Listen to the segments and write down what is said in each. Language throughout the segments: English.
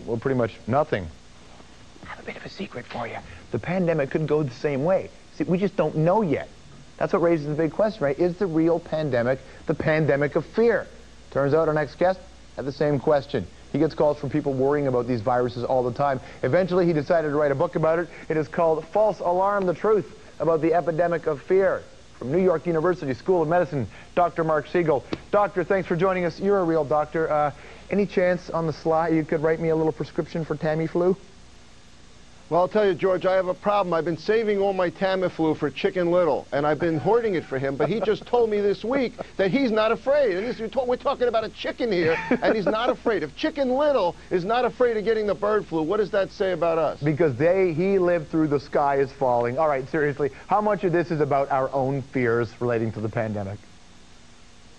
well, pretty much nothing. I have a bit of a secret for you. The pandemic could go the same way. See, we just don't know yet. That's what raises the big question, right? Is the real pandemic the pandemic of fear? Turns out our next guest had the same question. He gets calls from people worrying about these viruses all the time. Eventually, he decided to write a book about it. It is called False Alarm: The Truth About the Epidemic of Fear. From New York University School of Medicine, Dr. Marc Siegel. Doctor, thanks for joining us. You're a real doctor. Any chance on the sly you could write me a little prescription for Tamiflu? Well, I'll tell you, George, I have a problem. I've been saving all my Tamiflu for Chicken Little, and I've been hoarding it for him, but he just told me this week that he's not afraid. And we're talking about a chicken here, and he's not afraid. If Chicken Little is not afraid of getting the bird flu, what does that say about us? Because he lived through the sky is falling. All right, seriously, how much of this is about our own fears relating to the pandemic?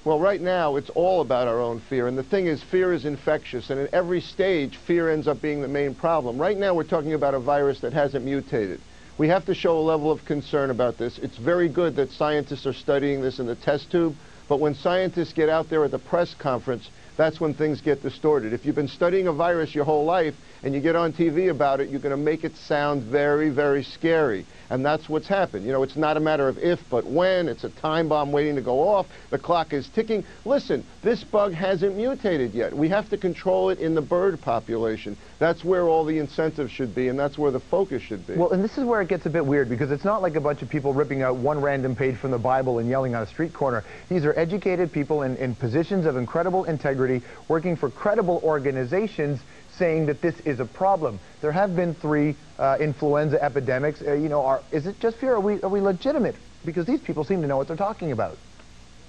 Well, right now, it's all about our own fear. And the thing is, fear is infectious. And at every stage, fear ends up being the main problem. Right now, we're talking about a virus that hasn't mutated. We have to show a level of concern about this. It's very good that scientists are studying this in the test tube. But when scientists get out there at the press conference, that's when things get distorted. If you've been studying a virus your whole life and you get on TV about it, you're going to make it sound very, very scary. And that's what's happened. You know, it's not a matter of if, but when. It's a time bomb waiting to go off. The clock is ticking. Listen, this bug hasn't mutated yet. We have to control it in the bird population. That's where all the incentives should be, and that's where the focus should be. Well, and this is where it gets a bit weird, because it's not like a bunch of people ripping out one random page from the Bible and yelling on a street corner. These are educated people in positions of incredible integrity, working for credible organizations, saying that this is a problem. There have been 3 influenza epidemics. Is it just fear? Are we legitimate? Because these people seem to know what they're talking about.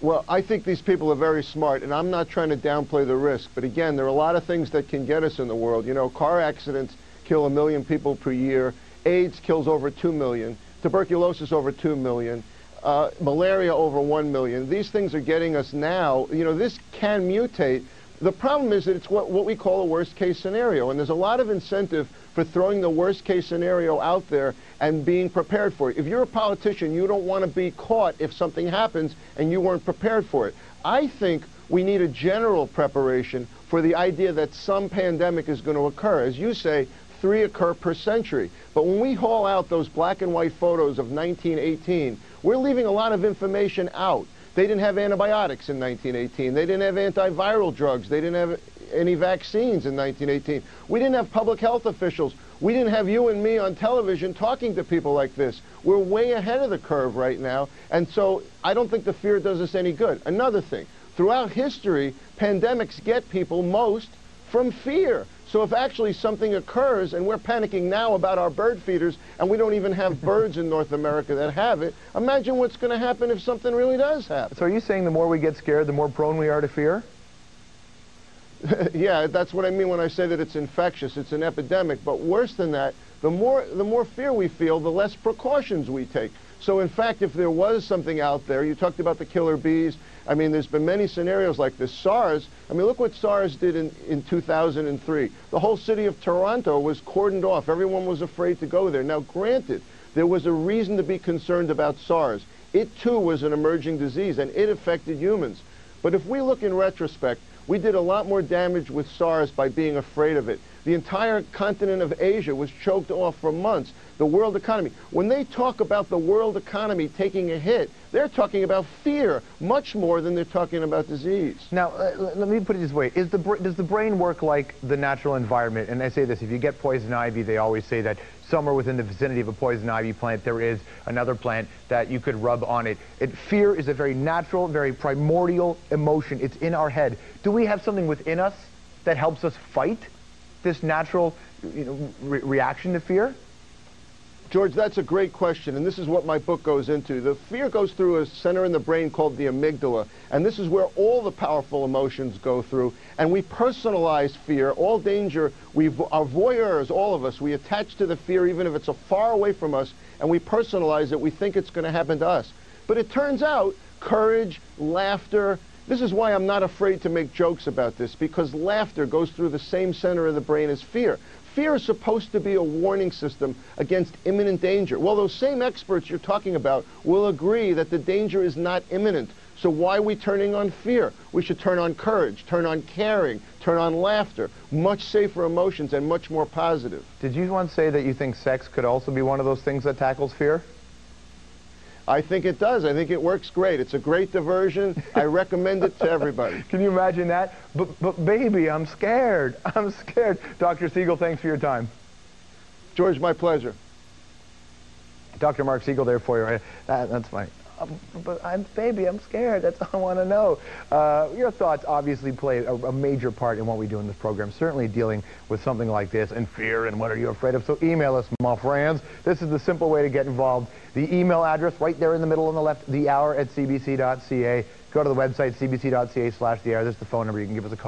Well, I think these people are very smart, and I'm not trying to downplay the risk. But again, there are a lot of things that can get us in the world. You know, car accidents kill 1 million people per year. AIDS kills over 2 million. Tuberculosis over 2 million. Malaria over 1 million. These things are getting us now. You know, this can mutate. The problem is that it's what we call a worst-case scenario, and there's a lot of incentive for throwing the worst-case scenario out there and being prepared for it. If you're a politician, you don't want to be caught if something happens and you weren't prepared for it. I think we need a general preparation for the idea that some pandemic is going to occur. As you say, 3 occur per century. But when we haul out those black and white photos of 1918, we're leaving a lot of information out. They didn't have antibiotics in 1918. They didn't have antiviral drugs. They didn't have any vaccines in 1918. We didn't have public health officials. We didn't have you and me on television talking to people like this. We're way ahead of the curve right now, and so I don't think the fear does us any good. Another thing, throughout history, pandemics get people most from fear. So if actually something occurs, and we're panicking now about our bird feeders, and we don't even have birds in North America that have it, imagine what's going to happen if something really does happen. So are you saying the more we get scared, the more prone we are to fear? Yeah, that's what I mean when I say that it's infectious. It's an epidemic. But worse than that, the more fear we feel, the less precautions we take. So in fact, if there was something out there, you talked about the killer bees. I mean, there's been many scenarios like this. SARS, I mean, look what SARS did in 2003. The whole city of Toronto was cordoned off. Everyone was afraid to go there. Now, granted, there was a reason to be concerned about SARS. It, too, was an emerging disease, and it affected humans. But if we look in retrospect, we did a lot more damage with SARS by being afraid of it. The entire continent of Asia was choked off for months. The world economy. When they talk about the world economy taking a hit, they're talking about fear much more than they're talking about disease. Now, let me put it this way. Does the brain work like the natural environment? And I say this, if you get poison ivy, they always say that somewhere within the vicinity of a poison ivy plant, there is another plant that you could rub on it. Fear is a very natural, very primordial emotion. It's in our head. Do we have something within us that helps us fight this natural reaction to fear? George, that's a great question, and this is what my book goes into. The fear goes through a center in the brain called the amygdala, and this is where all the powerful emotions go through, and we personalize fear. All danger, are voyeurs, all of us. We attach to the fear even if it's far away from us, and we personalize it. We think it's going to happen to us. But it turns out courage, laughter, this is why I'm not afraid to make jokes about this, because laughter goes through the same center of the brain as fear. Fear is supposed to be a warning system against imminent danger. Well, those same experts you're talking about will agree that the danger is not imminent. So why are we turning on fear? We should turn on courage, turn on caring, turn on laughter, much safer emotions and much more positive. Did you once say that you think sex could also be one of those things that tackles fear? I think it does. I think it works great. It's a great diversion. I recommend it to everybody. Can you imagine that? But baby, I'm scared. I'm scared. Dr. Siegel, thanks for your time. George, my pleasure. Dr. Marc Siegel there for you. That's fine. But baby, I'm scared. That's all I want to know. Your thoughts obviously play a major part in what we do in this program, certainly dealing with something like this and fear and what are you afraid of. So email us, my friends. This is the simple way to get involved. The email address right there in the middle on the left, thehour@cbc.ca. Go to the website, cbc.ca/thehour. This is the phone number. You can give us a call.